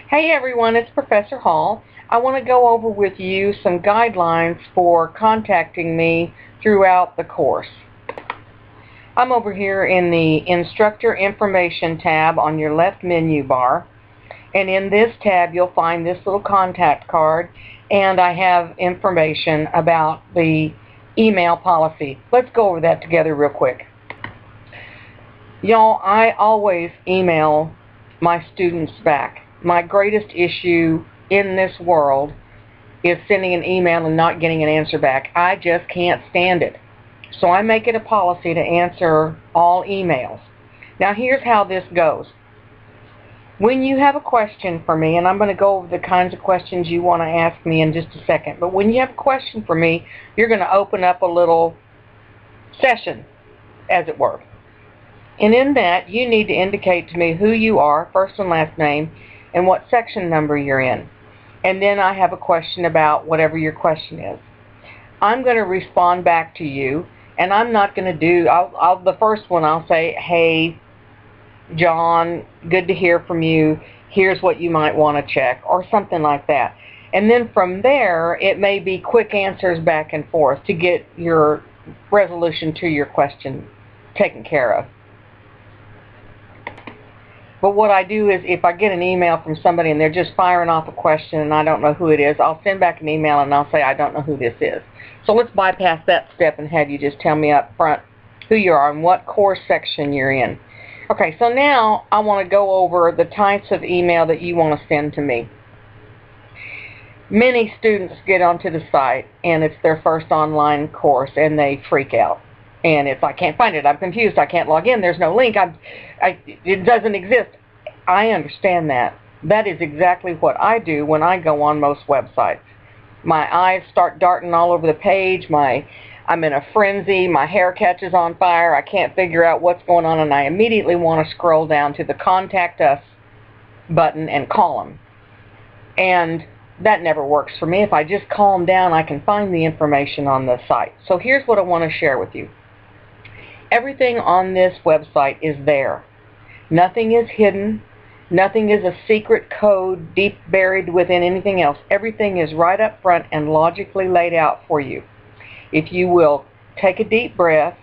Hey everyone, it's Professor Hall. I want to go over with you some guidelines for contacting me throughout the course. I'm over here in the Instructor Information tab on your left menu bar, and in this tab you'll find this little contact card, and I have information about the email policy. Let's go over that together real quick. Y'all, I always email my students back. My greatest issue in this world is sending an email and not getting an answer back. I just can't stand it. So I make it a policy to answer all emails. Now here's how this goes. When you have a question for me, and I'm going to go over the kinds of questions you want to ask me in just a second, but when you have a question for me, you're going to open up a little session, as it were. And in that, you need to indicate to me who you are, first and last name, and what section number you're in. And then I have a question about whatever your question is. I'm going to respond back to you, and I'm not going to do, the first one I'll say, hey, John, good to hear from you. Here's what you might want to check, or something like that. And then from there, it may be quick answers back and forth to get your resolution to your question taken care of. But what I do is if I get an email from somebody and they're just firing off a question and I don't know who it is, I'll send back an email and I'll say I don't know who this is. So let's bypass that step and have you just tell me up front who you are and what course section you're in. Okay, so now I want to go over the types of email that you want to send to me. Many students get onto the site and it's their first online course and they freak out. And it's, I can't find it, I'm confused, I can't log in, there's no link, it doesn't exist. I understand that. That is exactly what I do when I go on most websites. My eyes start darting all over the page, I'm in a frenzy, my hair catches on fire, I can't figure out what's going on, and I immediately want to scroll down to the Contact Us button and call them. And that never works for me. If I just calm down, I can find the information on the site. So here's what I want to share with you. Everything on this website is there. Nothing is hidden. Nothing is a secret code deep buried within anything else. Everything is right up front and logically laid out for you. If you will take a deep breath,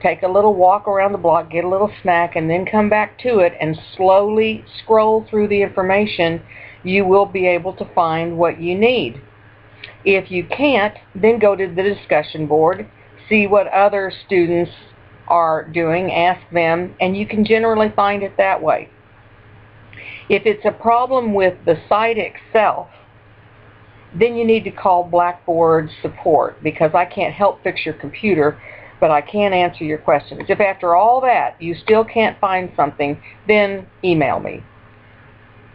take a little walk around the block, get a little snack, and then come back to it and slowly scroll through the information, you will be able to find what you need. If you can't, then go to the discussion board, see what other students are doing, ask them, and you can generally find it that way. If it's a problem with the site itself, then you need to call Blackboard support, because I can't help fix your computer, but I can answer your questions. If after all that you still can't find something, then email me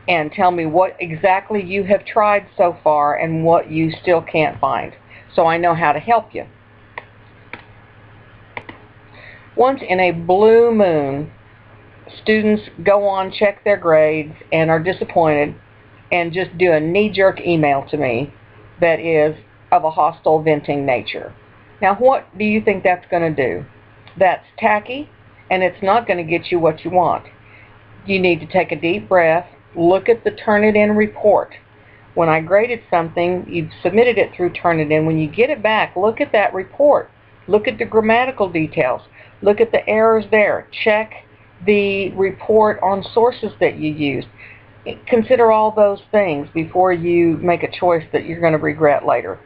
and tell me what exactly you have tried so far and what you still can't find, so I know how to help you. Once in a blue moon, students go on, check their grades, and are disappointed and just do a knee-jerk email to me that is of a hostile venting nature. Now what do you think that's going to do? That's tacky, and it's not going to get you what you want. You need to take a deep breath, look at the Turnitin report. When I graded something, you've submitted it through Turnitin. When you get it back, look at that report. Look at the grammatical details. Look at the errors there. Check the report on sources that you used. Consider all those things before you make a choice that you're going to regret later.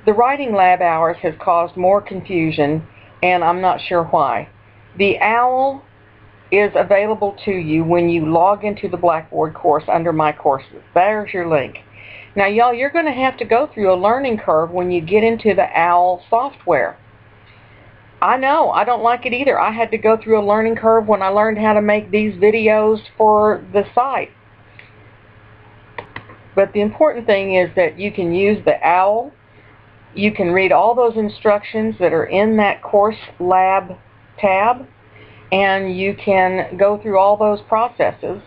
The writing lab hours has caused more confusion, and I'm not sure why. The OWL is available to you when you log into the Blackboard course under My Courses. There's your link. Now, y'all, you're going to have to go through a learning curve when you get into the OWL software. I know, I don't like it either. I had to go through a learning curve when I learned how to make these videos for the site. But the important thing is that you can use the OWL. You can read all those instructions that are in that Course Lab tab, and you can go through all those processes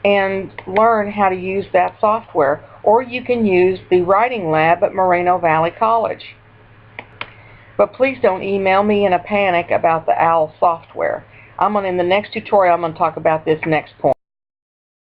and learn how to use that software. Or you can use the Writing Lab at Moreno Valley College. But please don't email me in a panic about the OWL software. In the next tutorial, I'm going to talk about this next point.